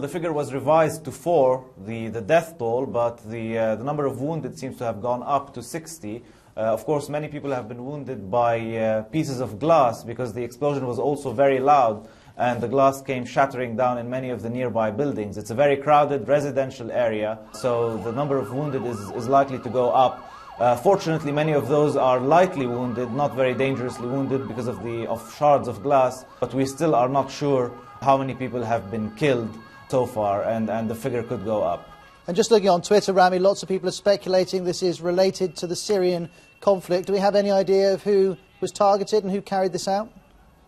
The figure was revised to 4, the death toll, but the number of wounded seems to have gone up to 60. Of course, many people have been wounded by pieces of glass because the explosion was also very loud and the glass came shattering down in many of the nearby buildings. It's a very crowded residential area, so the number of wounded is likely to go up. Fortunately, many of those are lightly wounded, not very dangerously wounded because of shards of glass, but we still are not sure how many people have been killed so far, and the figure could go up. And just looking on Twitter, Rami, lots of people are speculating this is related to the Syrian conflict. Do we have any idea of who was targeted and who carried this out?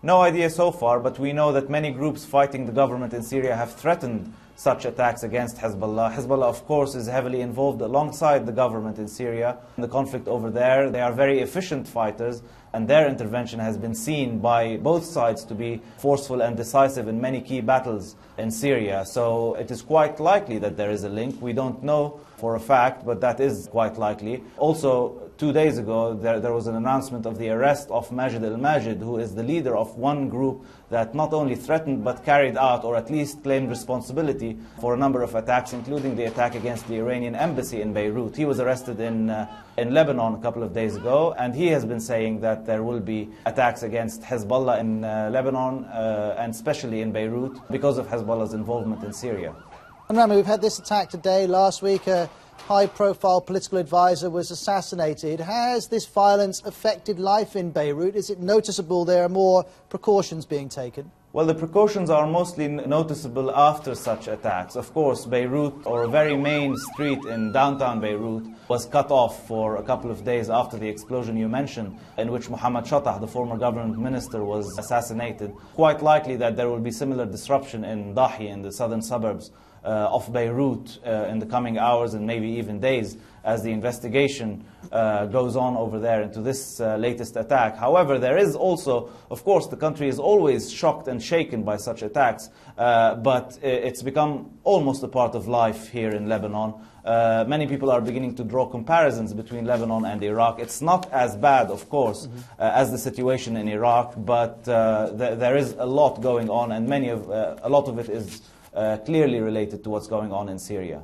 No idea so far, but we know that many groups fighting the government in Syria have threatened such attacks against Hezbollah. Hezbollah, of course, is heavily involved alongside the government in Syria in the conflict over there. They are very efficient fighters, and their intervention has been seen by both sides to be forceful and decisive in many key battles in Syria. So it is quite likely that there is a link. We don't know for a fact, but that is quite likely. Also, 2 days ago, there was an announcement of the arrest of Majid al-Majid, who is the leader of one group that not only threatened but carried out, or at least claimed responsibility for a number of attacks, including the attack against the Iranian embassy in Beirut. He was arrested in Lebanon a couple of days ago, and he has been saying that there will be attacks against Hezbollah in Lebanon, and especially in Beirut, because of Hezbollah's involvement in Syria. And Rami, we've had this attack today. Last week, a high-profile political advisor was assassinated. Has this violence affected life in Beirut? Is it noticeable there are more precautions being taken? Well, the precautions are mostly noticeable after such attacks. Of course, Beirut, or a very main street in downtown Beirut, was cut off for a couple of days after the explosion you mentioned, in which Mohammed Shattah, the former government minister, was assassinated. Quite likely that there will be similar disruption in Dahi, in the southern suburbs of Beirut, in the coming hours and maybe even days, as the investigation goes on over there into this latest attack. However, there is also, of course, the country is always shocked and shaken by such attacks, but it's become almost a part of life here in Lebanon. Many people are beginning to draw comparisons between Lebanon and Iraq. It's not as bad, of course, as the situation in Iraq, but there is a lot going on, and a lot of it is clearly related to what's going on in Syria.